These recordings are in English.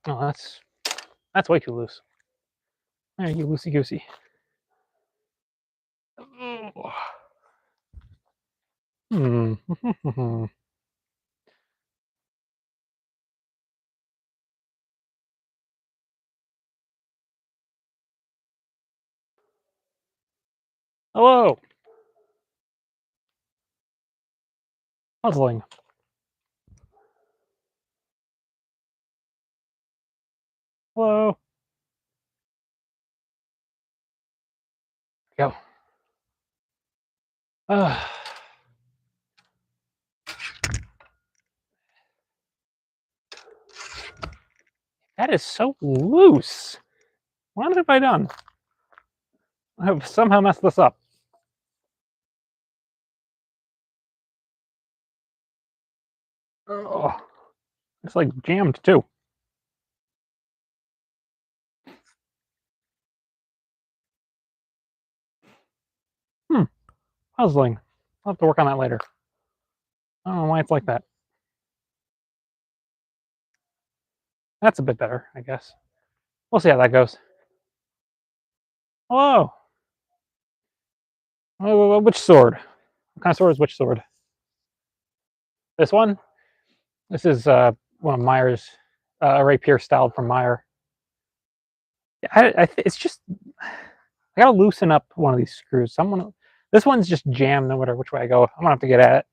Oh, that's way too loose. There, you loosey goosey. Hmm. Hello. Puzzling. Hello. Go. That is so loose. What have I done? I have somehow messed this up. Oh, it's like jammed too. Puzzling. I'll have to work on that later. I don't know why it's like that. That's a bit better, I guess. We'll see how that goes. Hello. Oh, which sword? What kind of sword is which sword? This one? This is one of Meyer's, a rapier styled from Meyer. It's just, I gotta loosen up one of these screws. This one's just jammed no matter which way I go. I'm gonna have to get at it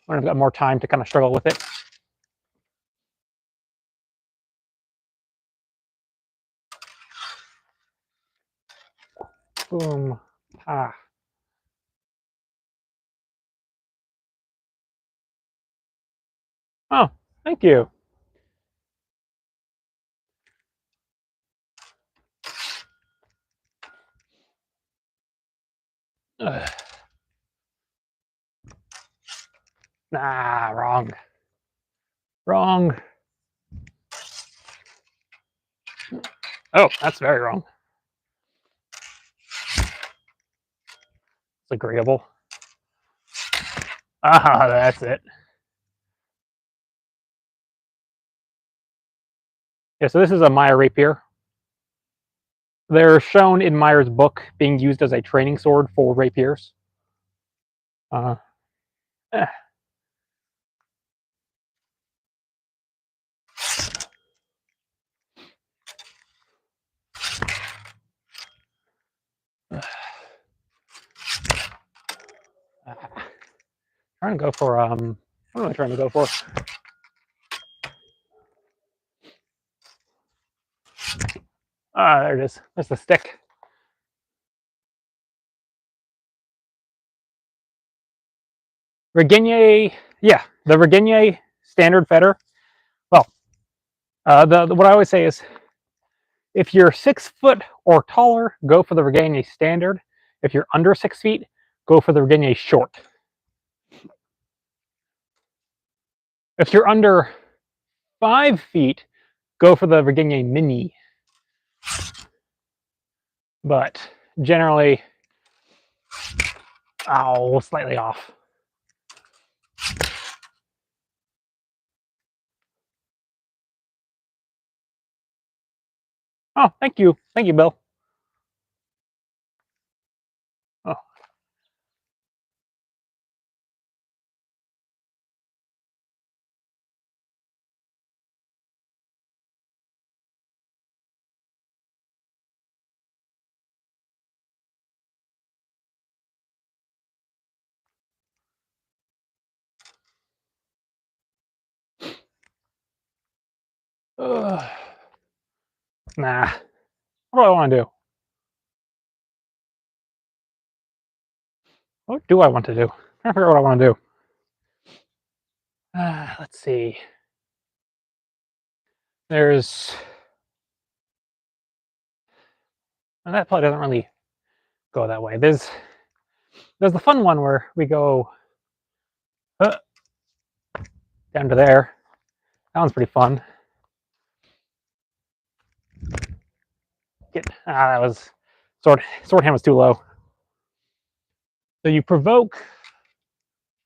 when I've got more time to kind of struggle with it. Boom. Ah. Oh, thank you. Ugh. Nah, wrong. Wrong. Oh, that's very wrong. It's agreeable. Ah, that's it. Yeah, so this is a Meyer rapier. They're shown in Meyer's book being used as a training sword for rapiers. Eh. Trying to go for what am I trying to go for? Ah, there it is. There's the stick. Regenier, yeah, the Regenier standard fetter. Well, what I always say is, if you're 6 foot or taller, go for the Regenier standard. If you're under 6 feet, go for the Regenier short. If you're under 5 feet, go for the Regenier mini. But generally, slightly off. Oh, thank you, Bill. Oh. Nah. What do I want to do? What do I want to do? I'm trying to figure out what I want to do. Let's see. There's, and that probably doesn't really go that way. There's the fun one where we go down to there. That one's pretty fun. That was sword hand was too low. So you provoke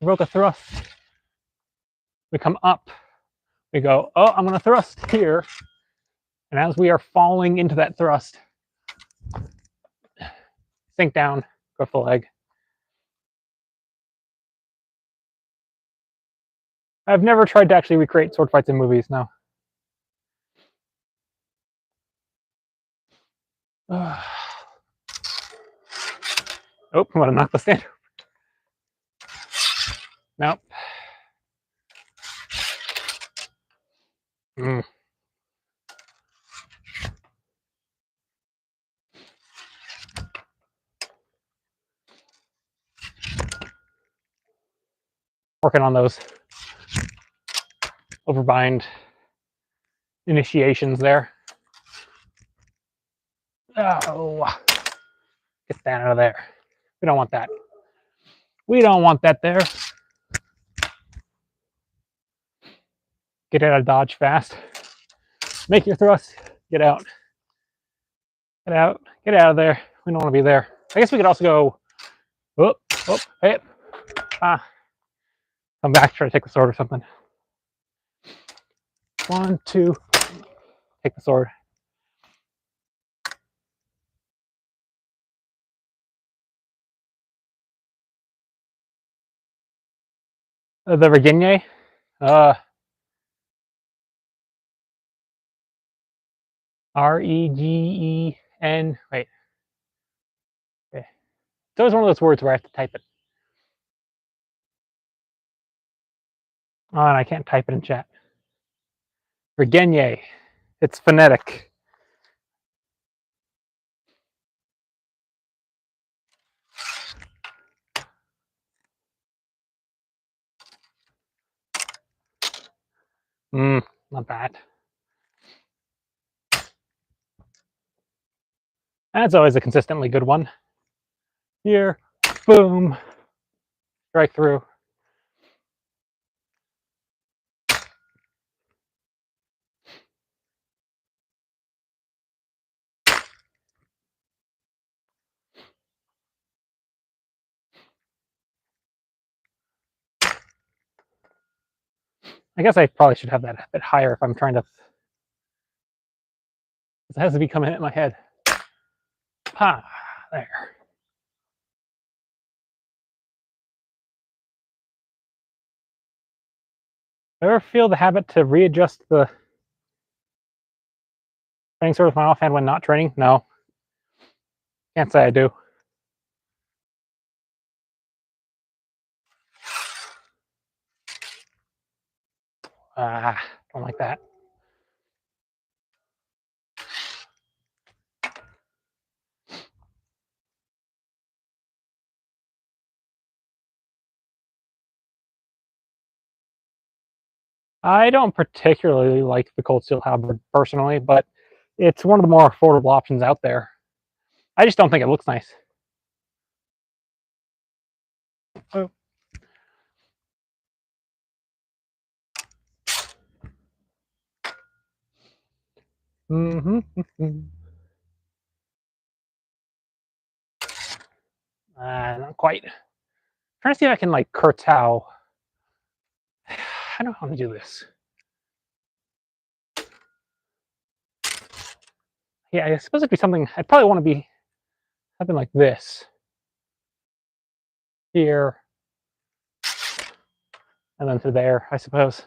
a thrust. We come up. We go, oh, I'm going to thrust here. And as we are falling into that thrust, sink down, go for the leg. I've never tried to actually recreate sword fights in movies, no. Oh, I'm going to knock the stand. Nope. Working on those overbind initiations there. Oh, get that out of there. We don't want that. We don't want that there. Get out of dodge fast. Make your thrust. Get out. Get out. Get out of there. We don't want to be there. I guess we could also go. Oh, oh, hey. Come back, try to take the sword or something. 1, 2. Take the sword. The Regenier. R-E-G-E-N. Wait. Okay. It's always one of those words where I have to type it. Oh, and I can't type it in chat. Regenier. It's phonetic. Not bad. That's always a consistently good one. Here, boom, strike through. I guess I probably should have that a bit higher if I'm trying to. It has to be coming in my head. Ah, there. Ever feel the habit to readjust the training sword with my offhand when not training? No. Can't say I do. Don't like that. I don't particularly like the cold steel halberd personally, but it's one of the more affordable options out there. I just don't think it looks nice. Oh. Not quite. I'm trying to see if I can like curtail. I don't know how to do this. Yeah, I suppose it'd be something. I'd probably want to be something like this here, and then to there, I suppose.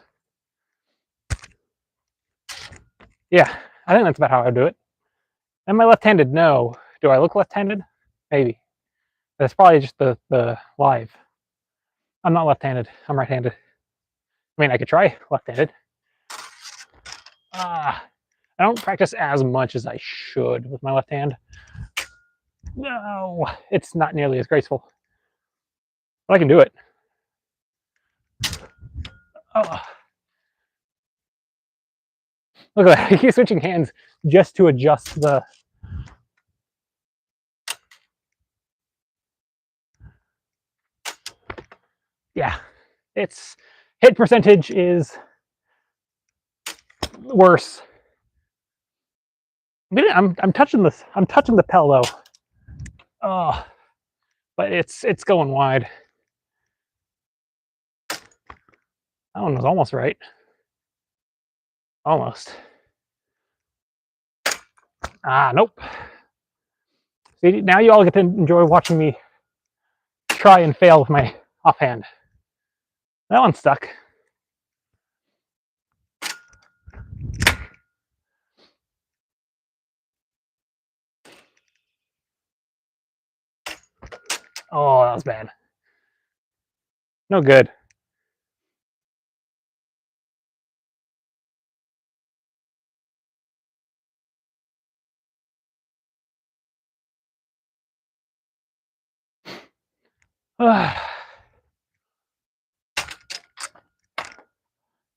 Yeah, I think that's about how I do it. Am I left-handed? No. Do I look left-handed? Maybe. That's probably just the live. I'm not left-handed. I'm right-handed. I mean, I could try left-handed. I don't practice as much as I should with my left hand. No, it's not nearly as graceful. But I can do it. Oh. Look at that. I keep switching hands just to adjust the. Yeah, its hit percentage is worse. I'm touching this. I'm touching the pillow. Oh, but it's going wide. That one was almost right. Almost. Ah, nope. See, now you all get to enjoy watching me try and fail with my offhand. That one stuck. Oh, that was bad. No good.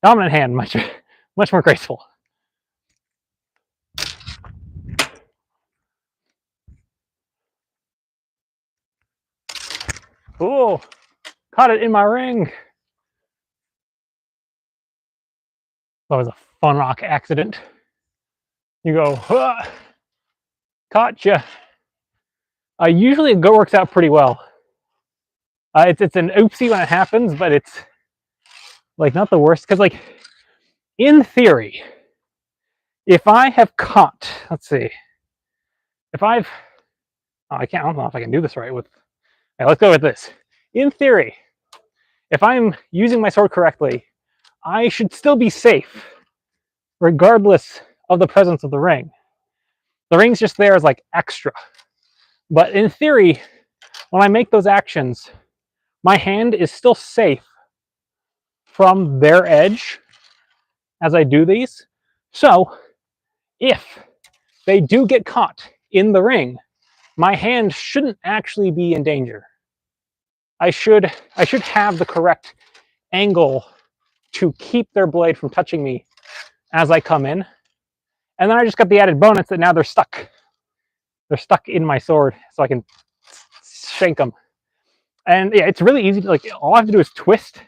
Dominant hand, much more graceful. Ooh, caught it in my ring. That was a fun rock accident. You go, caught ya. Usually it works out pretty well. It's an oopsie when it happens, but it's like not the worst, because like in theory, if I have caught, let's see, if I've, oh, I don't know if I can do this right with, let's go with this. In theory, if I'm using my sword correctly, I should still be safe, regardless of the presence of the ring. The ring's just there as like extra. But in theory, when I make those actions, my hand is still safe from their edge as I do these. So if they do get caught in the ring, my hand shouldn't actually be in danger. I should have the correct angle to keep their blade from touching me as I come in. And then I just got the added bonus that now they're stuck. They're stuck in my sword, so I can shank them. And yeah, it's really easy. Like all I have to do is twist,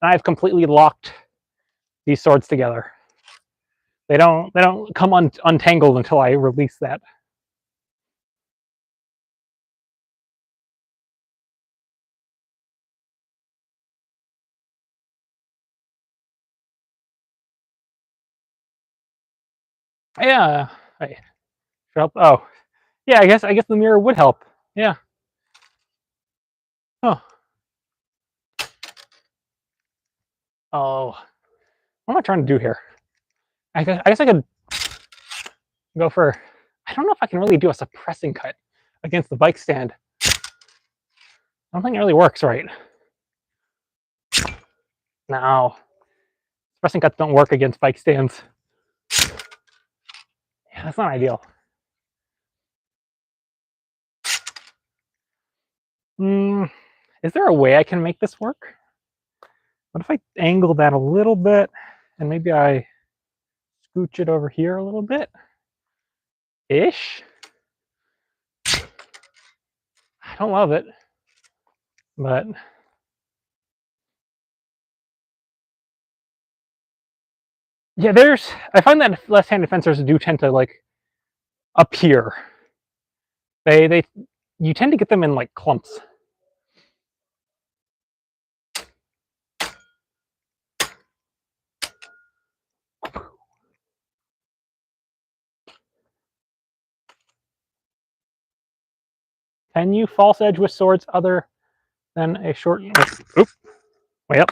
and I've completely locked these swords together. They don't come untangled until I release that. Yeah. Hey, help. Oh, yeah. I guess the mirror would help. Yeah. Oh. Oh. What am I trying to do here? I guess I could go for. I don't know if I can really do a suppressing cut against the bike stand. I don't think it really works right. No. Suppressing cuts don't work against bike stands. Yeah, that's not ideal. Is there a way I can make this work? What if I angle that a little bit and maybe I scooch it over here a little bit? Ish? I don't love it, but yeah, I find that left-handed fencers do tend to like appear. You tend to get them in like clumps. Can you false edge with swords other than a short? Oop! Way up.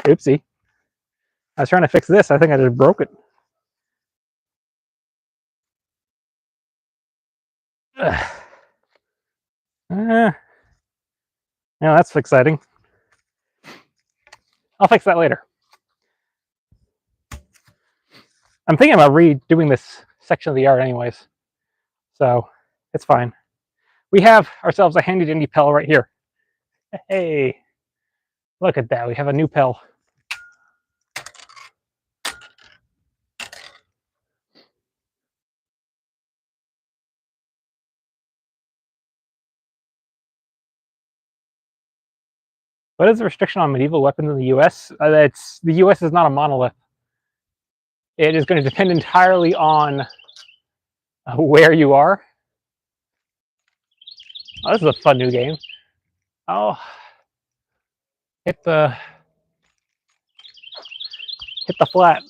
Oopsie. I was trying to fix this. I think I just broke it. Yeah, that's exciting. I'll fix that later. I'm thinking about redoing this section of the yard anyways, so it's fine. We have ourselves a handy dandy pel right here. Hey, look at that. We have a new pel. What is the restriction on medieval weapons in the U.S.? The U.S. is not a monolith. It is going to depend entirely on where you are. Oh, this is a fun new game. Oh, hit the flat.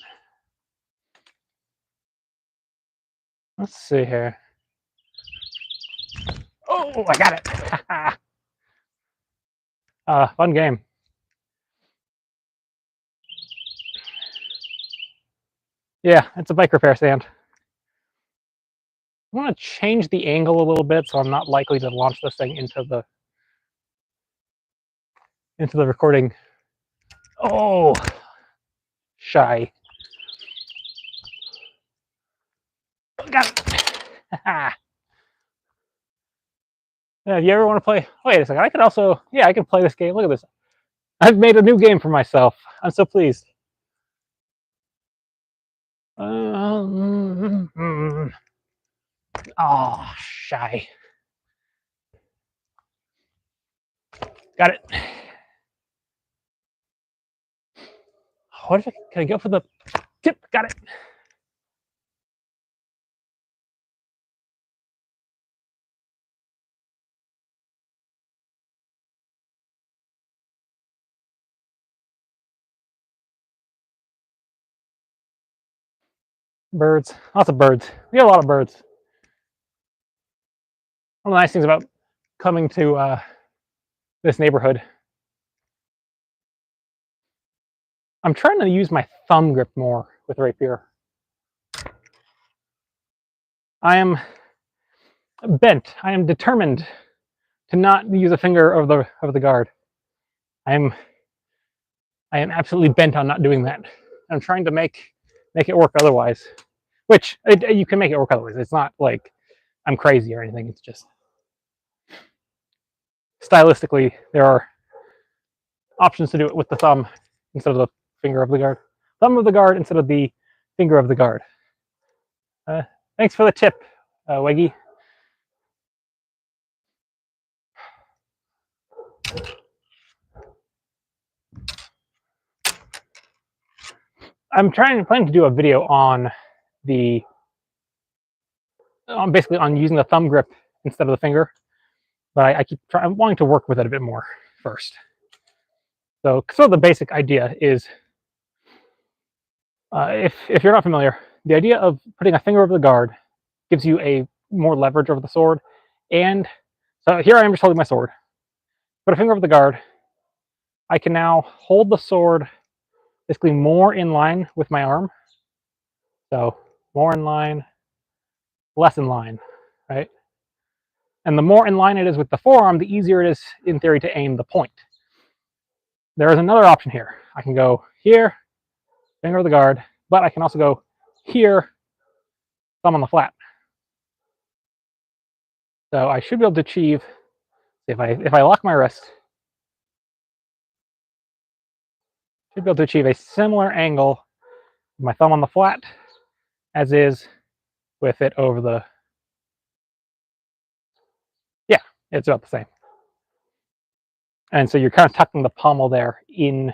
Let's see here. Oh, I got it. Fun game. Yeah, it's a bike repair stand. I want to change the angle a little bit so I'm not likely to launch this thing into the recording. Oh, shy. Got it. Yeah, if you ever want to play, wait a second, I could also, yeah, I can play this game. Look at this. I've made a new game for myself. I'm so pleased. Oh, shy. Got it. What if can I go for the tip? Got it. Birds. Lots of birds. We have a lot of birds. One of the nice things about coming to this neighborhood, I'm trying to use my thumb grip more with rapier. I am bent. I am determined to not use a finger of the guard. I am absolutely bent on not doing that. I'm trying to make it work otherwise. Which you can make it work otherwise. It's not like I'm crazy or anything. It's just stylistically there are options to do it with the thumb instead of the finger of the guard. Thumb of the guard instead of the finger of the guard. Thanks for the tip, Weggy. I'm planning to do a video on basically on using the thumb grip instead of the finger, but I'm wanting to work with it a bit more first. So the basic idea is, if you're not familiar, the idea of putting a finger over the guard gives you a more leverage over the sword, and so here I am just holding my sword. Put a finger over the guard. I can now hold the sword basically more in line with my arm. So more in line, less in line, right? And the more in line it is with the forearm, the easier it is, in theory, to aim the point. There is another option here. I can go here, finger of the guard, but I can also go here, thumb on the flat. So I should be able to achieve, if I lock my wrist, should be able to achieve a similar angle with my thumb on the flat as is with it over the, yeah, it's about the same. And so you're kind of tucking the pommel there in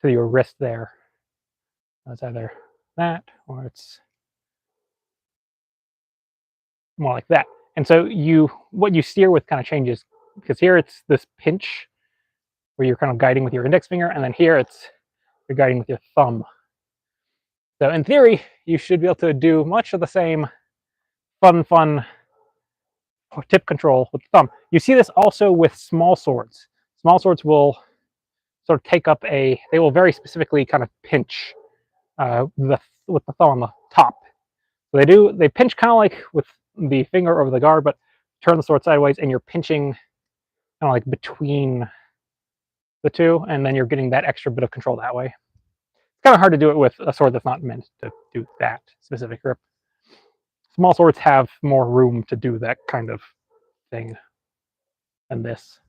to your wrist there. It's either that or it's more like that. And so what you steer with kind of changes, because here it's this pinch where you're kind of guiding with your index finger, and then here you're guiding with your thumb. So in theory, you should be able to do much of the same fun tip control with the thumb. You see this also with small swords. Small swords will sort of take up they will very specifically kind of pinch with the thumb on the top. So they pinch kind of like with the finger over the guard, but turn the sword sideways and you're pinching kind of like between the two, and then you're getting that extra bit of control that way. It's kind of hard to do it with a sword that's not meant to do that specific grip. Small swords have more room to do that kind of thing than this.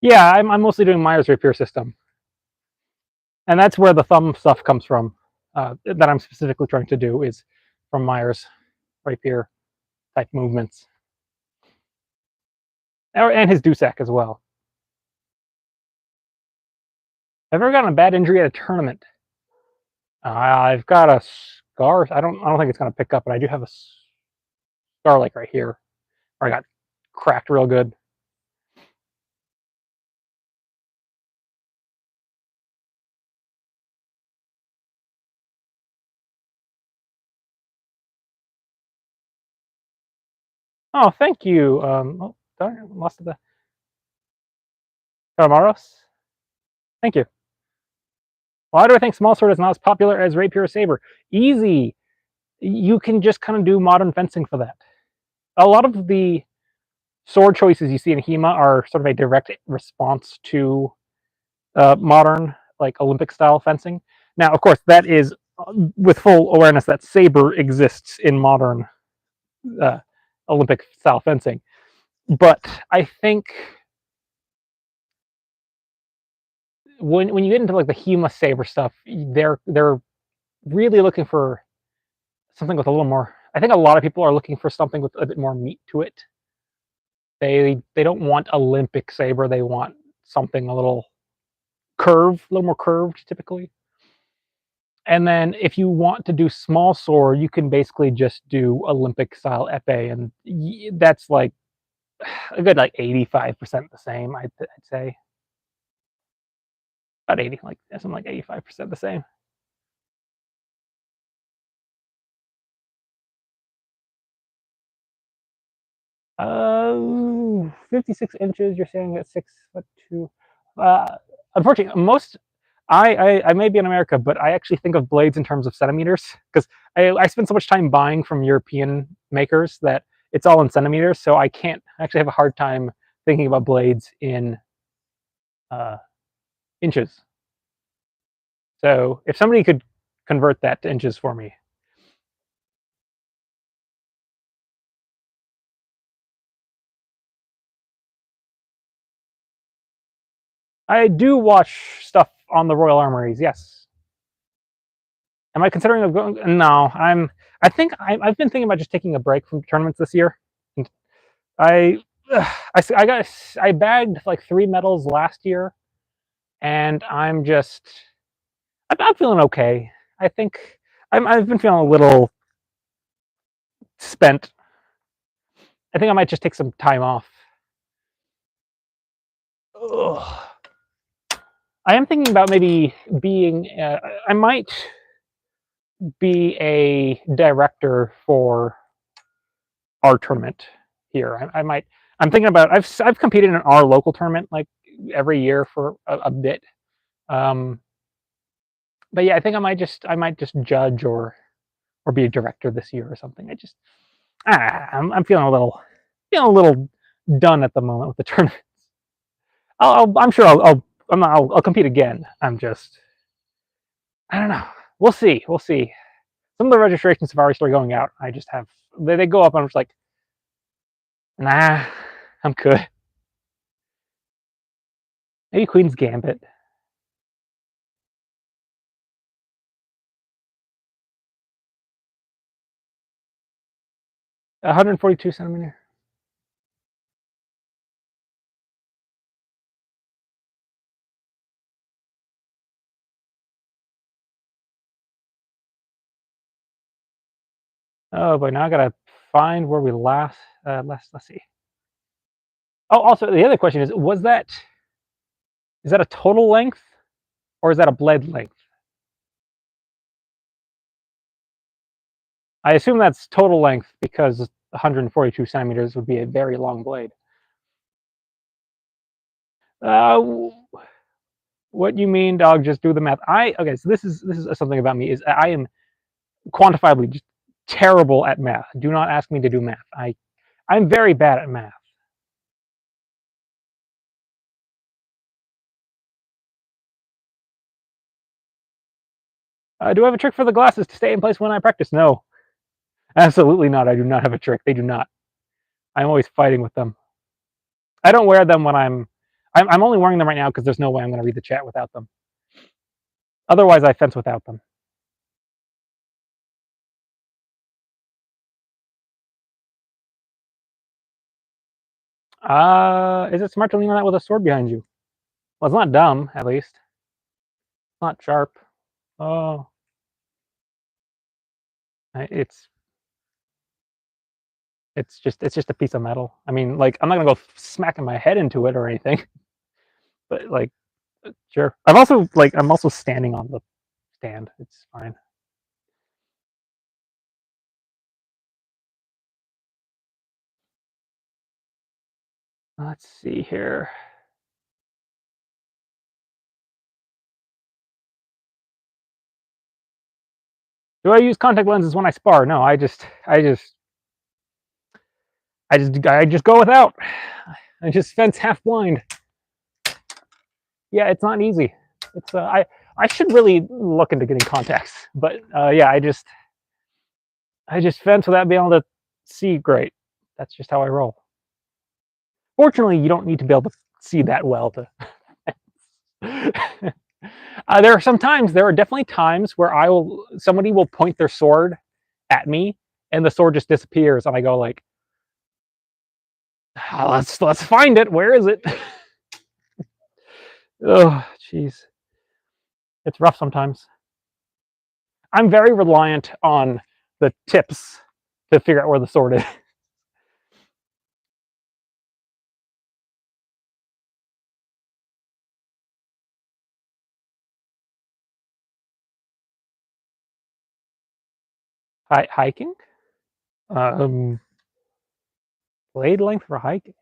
Yeah, I'm mostly doing Myers rapier system, and that's where the thumb stuff comes from. That I'm specifically trying to do is from Myers rapier type movements, and his Dusak as well. I've ever gotten a bad injury at a tournament. I've got a scar. I don't think it's going to pick up, but I do have a scar like right here, where I got cracked real good. Oh, thank you. Oh, darn, I lost the Caramaros. Thank you. Why do I think small sword is not as popular as rapier or saber? Easy. You can just kind of do modern fencing for that. A lot of the sword choices you see in HEMA are sort of a direct response to modern, like Olympic style fencing. Now, of course, that is with full awareness that saber exists in modern uh, Olympic style fencing. But I think when you get into like the HEMA saber stuff, they're really looking for something with a little more. I think a lot of people are looking for something with a bit more meat to it. They don't want Olympic saber. They want something a little a little more curved, typically. And then if you want to do small sword, you can basically just do Olympic style epee, and that's like a good like 85% the same. I'd say about 80, like something like 85% the same. 56 inches. You're saying at 6'2". Uh, Unfortunately, I may be in America, but I actually think of blades in terms of centimeters because I spend so much time buying from European makers that it's all in centimeters. So I can't actually have a hard time thinking about blades in uh, inches. So if somebody could convert that to inches for me. I do watch stuff on the Royal Armories, yes. Am I considering of going? No, I think I've been thinking about just taking a break from tournaments this year. I I bagged like 3 medals last year, and I'm feeling okay. I think I've been feeling a little spent. I think I might just take some time off. Ugh. I am thinking about maybe being. I might be a director for our tournament here. I might. I'm thinking about. I've competed in our local tournament like every year for a bit. Um, but yeah, I think I might just judge or be a director this year or something. I'm feeling a little done at the moment with the tournament. I'm sure I'll compete again. I don't know. We'll see. We'll see. Some of the registrations have already started going out. I just have they go up and I'm just like, nah, I'm good. Maybe Queen's Gambit. 142 centimeter. Oh boy, now I gotta find where we last. Let's see. Oh, also the other question is, is that a total length or is that a blade length? I assume that's total length because 142 centimeters would be a very long blade. Uh, what you mean, dog? Just do the math. Okay. So this is something about me is I am quantifiably just terrible at math. Do not ask me to do math. I'm very bad at math. Do I have a trick for the glasses to stay in place when I practice? No, absolutely not. I do not have a trick. They do not. I'm always fighting with them. I don't wear them when I'm only wearing them right now because there's no way I'm going to read the chat without them. Otherwise, I fence without them. Is it smart to lean on that with a sword behind you? Well, it's not dumb, at least. It's not sharp. Oh, it's it's just a piece of metal. I mean, like I'm not gonna go smacking my head into it or anything, but like, sure. I'm also standing on the stand. It's fine. Let's see here. Do I use contact lenses when I spar? No, I just go without. I just fence half blind. Yeah, it's not easy. It's I should really look into getting contacts, but yeah, I just fence without being able to see great. That's just how I roll. Fortunately, you don't need to be able to see that well to. There are definitely times where somebody will point their sword at me, and the sword just disappears, and I go like, let's find it. Where is it? Oh, jeez, it's rough sometimes. I'm very reliant on the tips to figure out where the sword is. Hiking? Um, blade length for hiking?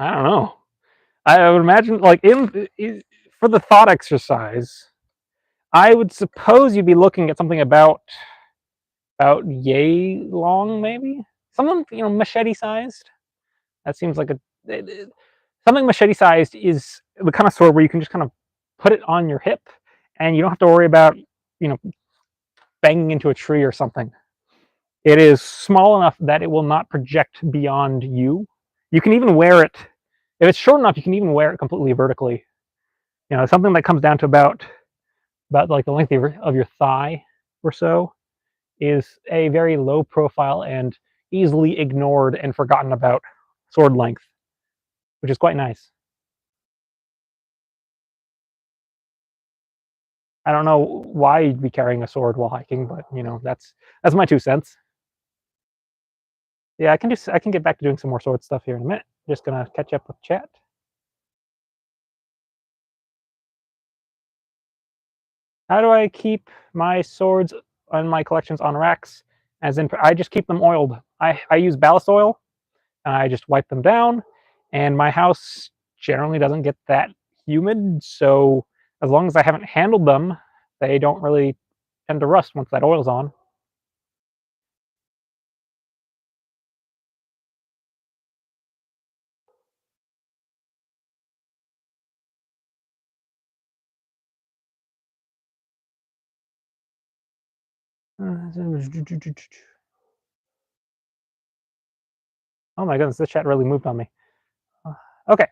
I don't know. I would imagine, like, for the thought exercise, I would suppose you'd be looking at something about yay long, maybe something machete sized. That seems like something machete sized is the kind of sword where you can just kind of put it on your hip, and you don't have to worry about you know banging into a tree or something. It is small enough that it will not project beyond you. You can even wear it if it's short enough. You can even wear it completely vertically. Something that comes down to about like the length of your thigh or so is a very low profile and easily ignored and forgotten about sword length, which is quite nice. I don't know why you'd be carrying a sword while hiking, but that's my 2 cents. Yeah, I can get back to doing some more sword stuff here in a minute. Just gonna catch up with chat. How do I keep my swords and my collections on racks? As in, I just keep them oiled. I use ballast oil, and I just wipe them down. And my house generally doesn't get that humid, so as long as I haven't handled them, they don't really tend to rust once that oil's on. Oh my goodness, this chat really moved on me. Okay,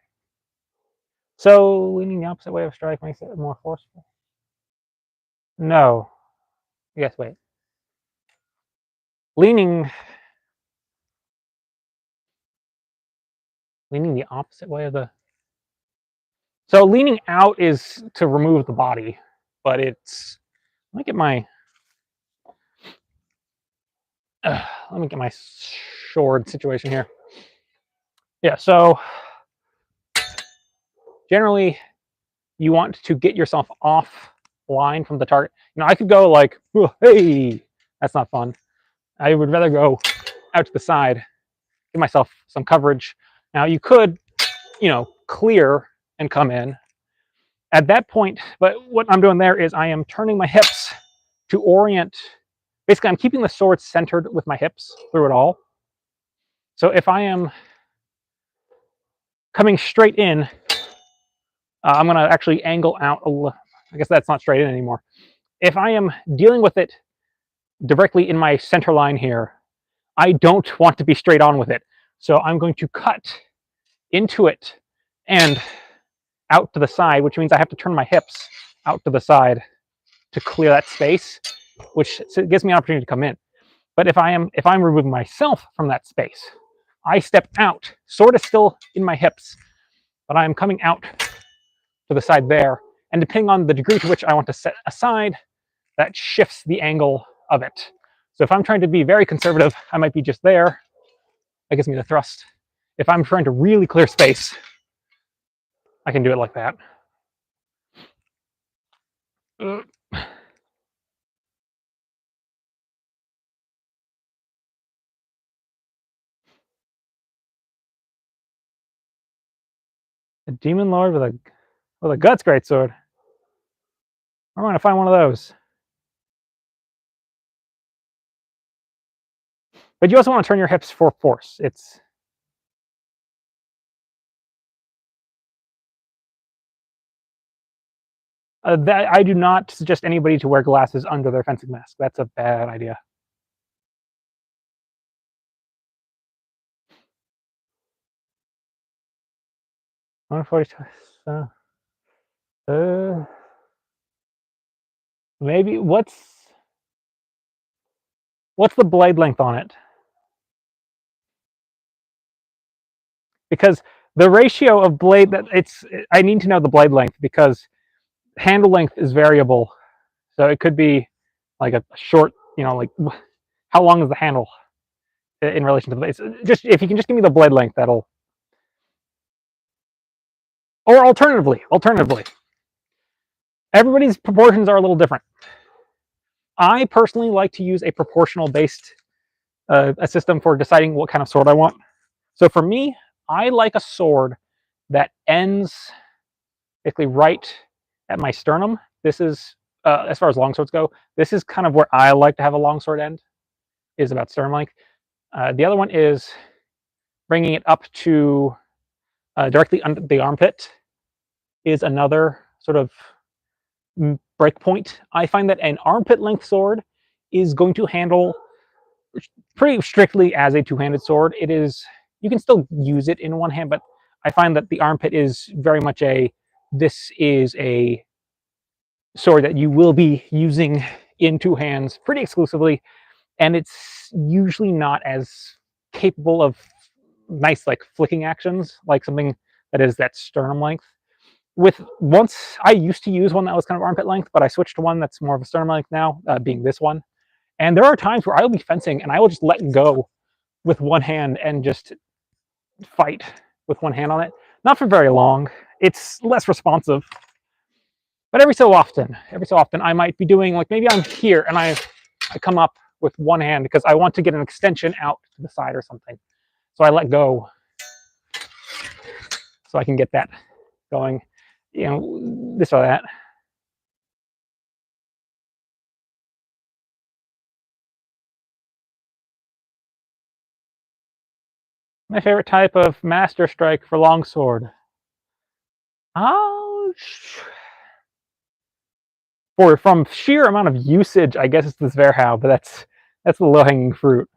so leaning the opposite way of strike makes it more forceful. No, yes, wait. Leaning the opposite way of the. So leaning out is to remove the body, but it's. Let me get my. Let me get my sword situation here. Yeah, so generally you want to get yourself off line from the target. I could go like, oh, hey, that's not fun. I would rather go out to the side, give myself some coverage. Now you could, clear and come in at that point, but what I'm doing there is I am turning my hips to orient. Basically, I'm keeping the sword centered with my hips through it all. So if I am coming straight in, I'm going to actually angle out a little. I guess that's not straight in anymore. If I am dealing with it directly in my center line here, I don't want to be straight on with it. So I'm going to cut into it and out to the side, which means I have to turn my hips out to the side to clear that space, which gives me an opportunity to come in. But if I'm removing myself from that space, I step out. Sword is still in my hips, but I'm coming out to the side there. And depending on the degree to which I want to set aside, that shifts the angle of it. So if I'm trying to be very conservative, I might be just there. That gives me the thrust. If I'm trying to really clear space, I can do it like that. A demon lord with a guts greatsword. I'm gonna find one of those. But you also want to turn your hips for force. It's that I do not suggest anybody to wear glasses under their fencing mask. That's a bad idea. Uh, maybe what's the blade length on it? Because the ratio of blade that I need to know the blade length because handle length is variable. So it could be like a short, like how long is the handle in relation to the blade? Just if you can just give me the blade length, that'll. Or alternatively, everybody's proportions are a little different. I personally like to use a proportional based a system for deciding what kind of sword I want. So for me, I like a sword that ends basically right at my sternum. This is as far as longswords go. This is kind of where I like to have a longsword end, is about sternum length. The other one is bringing it up to directly under the armpit is another sort of break point. I find that an armpit length sword is going to handle pretty strictly as a two-handed sword. It is, you can still use it in one hand, but I find that the armpit is very much this is a sword that you will be using in two hands pretty exclusively, and it's usually not as capable of nice like flicking actions like something that is that sternum length. Once I used to use one that was kind of armpit length, but I switched to one that's more of a sternum length now, being this one. And there are times where I will be fencing and I will just let go with one hand and just fight with one hand on it. Not for very long. It's less responsive. But every so often, I might be doing like maybe I'm here and I come up with one hand because I want to get an extension out to the side or something. So I let go so I can get that going, this or that. My favorite type of master strike for longsword. Oh, from sheer amount of usage, I guess it's the Zverhau, but that's the low-hanging fruit.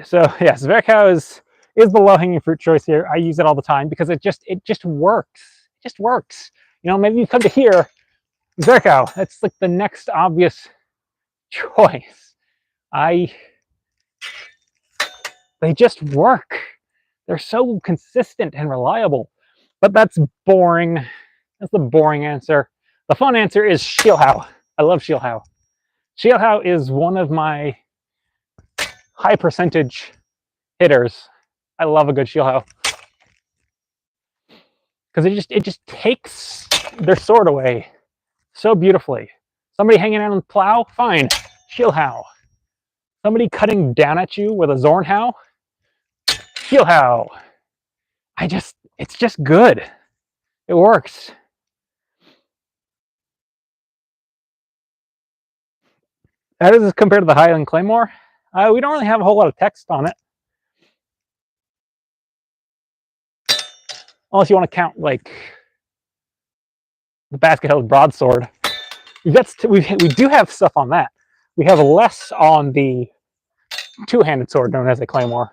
So yes, Zverhau is the low-hanging fruit choice here. I use it all the time because it just works. It just works. Maybe you come to here, Zverhau. That's like the next obvious choice. They just work. They're so consistent and reliable. But that's boring. That's the boring answer. The fun answer is Shilhau. I love Shilhau. Shilhau is one of my high percentage hitters. I love a good Shilhau. Because it just takes their sword away so beautifully. Somebody hanging out on the plow, fine, Shilhau. Somebody cutting down at you with a Zornhau, Shilhau. It's just good. It works. How does this compare to the Highland Claymore? We don't really have a whole lot of text on it. Unless you want to count like the basket-held broadsword. We do have stuff on that. We have less on the two-handed sword known as a claymore.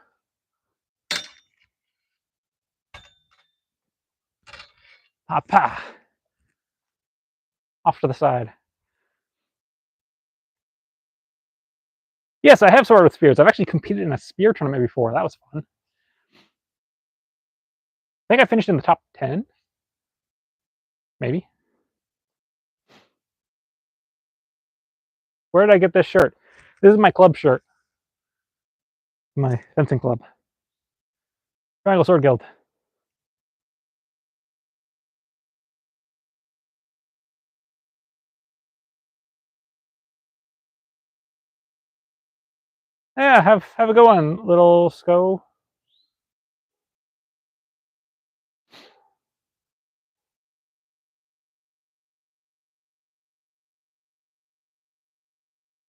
Pa! Off to the side. Yes, I have sword with spears. I've actually competed in a spear tournament before. That was fun. I think I finished in the top 10. Maybe. Where did I get this shirt? This is my club shirt. My fencing club. Triangle Sword Guild. Yeah, have a good one, little Sco.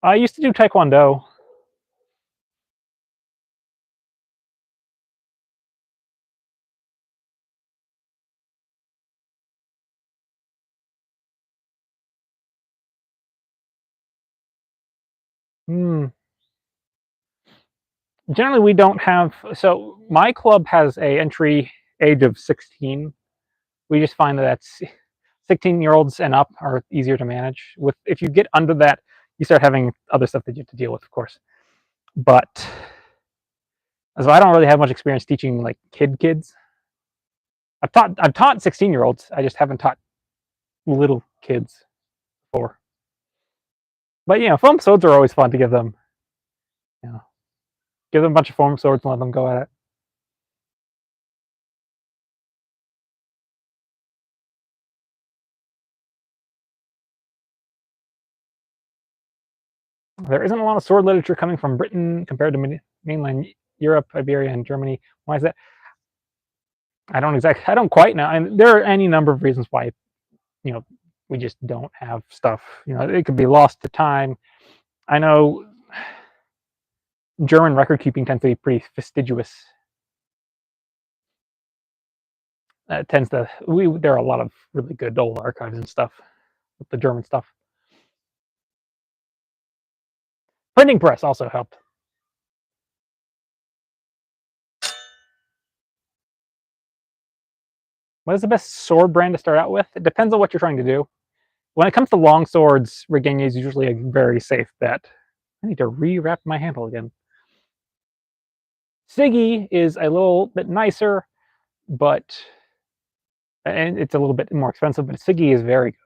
I used to do Taekwondo. Hmm. Generally, we don't have. So my club has a entry age of 16. We just find that that's 16-year-olds and up are easier to manage. With if you get under that, you start having other stuff that you have to deal with, of course. But so I don't really have much experience teaching like kids. I've taught 16-year-olds. I just haven't taught little kids before. But foam swords are always fun to give them. You know, give them a bunch of foam swords and let them go at it. There isn't a lot of sword literature coming from Britain compared to mainland Europe, Iberia, and Germany. Why is that? I don't quite know. And there are any number of reasons why, you know, we just don't have stuff. It could be lost to time. I know German record keeping tends to be pretty fastidious. It tends to there are a lot of really good old archives and stuff with the German stuff. Printing press also helped. What is the best sword brand to start out with? It depends on what you're trying to do. When it comes to long swords, Regenia is usually a very safe bet. I need to rewrap my handle again. Siggy is a little bit nicer, and it's a little bit more expensive, but Siggy is very good.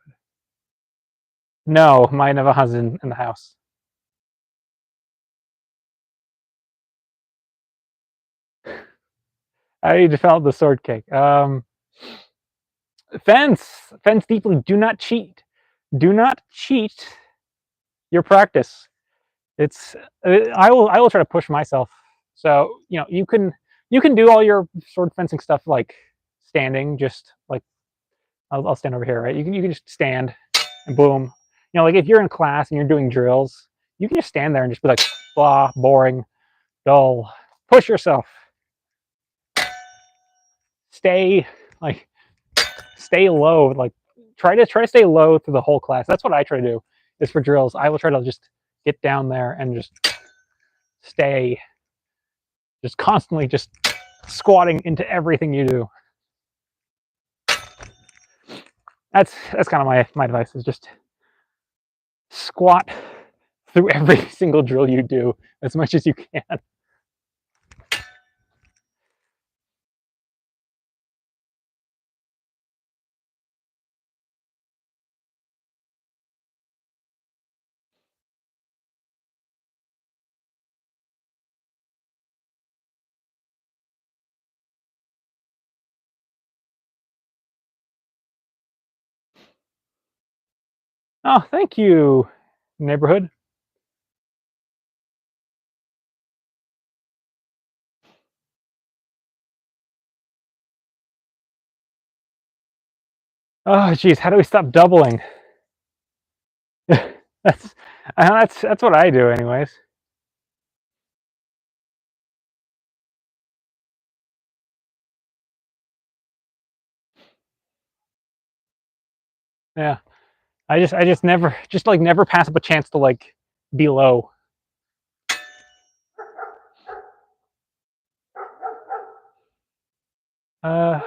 No, my Navaja's in the house. I developed the sword cake. Fence deeply. Do not cheat. Do not cheat your practice. It's I will try to push myself. So you can do all your sword fencing stuff like standing, just like I'll stand over here, right? You can just stand and boom. Like if you're in class and you're doing drills, you can just stand there and just be like, blah, boring, dull. Push yourself. Stay like stay low. Like try to stay low through the whole class. That's what I try to do. Is for drills, I will try to just get down there and just stay, just constantly just squatting into everything you do. That's kind of my advice is just squat through every single drill you do as much as you can. Oh, thank you, neighborhood. Oh, geez, how do we stop doubling? that's that's what I do, anyways. Yeah, I just never pass up a chance to like be low. Uh,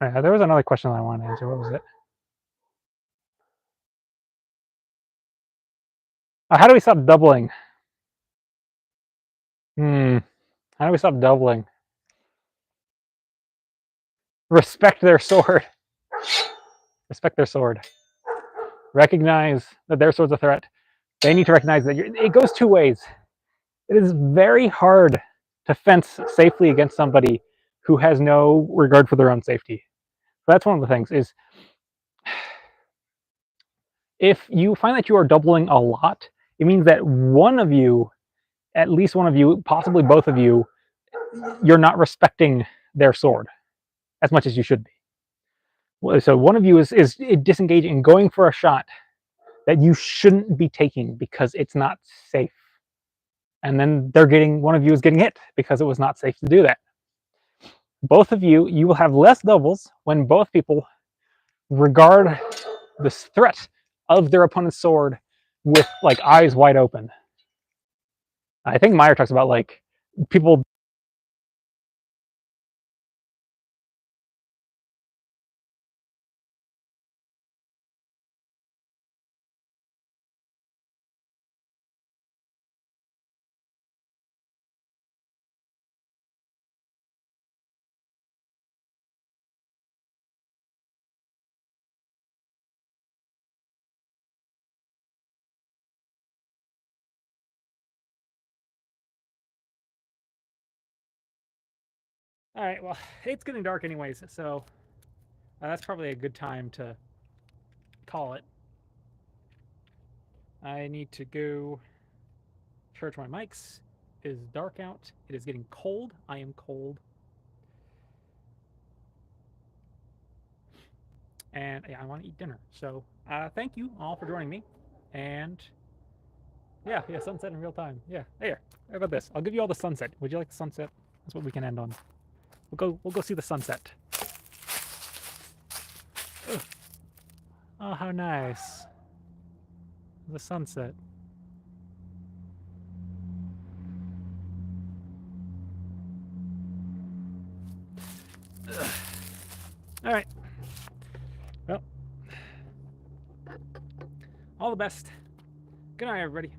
yeah, there was another question I wanted to answer. What was it? How do we stop doubling? How do we stop doubling? Respect their sword. Respect their sword. recognize that their sword's a threat. They need to recognize that it goes two ways. It is very hard to fence safely against somebody who has no regard for their own safety. That's one of the things is if you find that you are doubling a lot, it means that one of you, at least one of you, possibly both of you, you're not respecting their sword as much as you should be. So one of you is disengaging and going for a shot that you shouldn't be taking because it's not safe. And then one of you is getting hit because it was not safe to do that. Both of you will have less doubles when both people regard this threat of their opponent's sword with like eyes wide open. I think Meyer talks about like people. All right, well, it's getting dark anyways, so that's probably a good time to call it. I need to go charge my mics. It is dark out. It is getting cold. I am cold. And yeah, I want to eat dinner. So thank you all for joining me. And yeah, sunset in real time. Yeah, here. How about this? I'll give you all the sunset. Would you like the sunset? That's what we can end on. We'll go see the sunset. Ugh. Oh, how nice. The sunset. Ugh. All right. Well, all the best. Good night, everybody.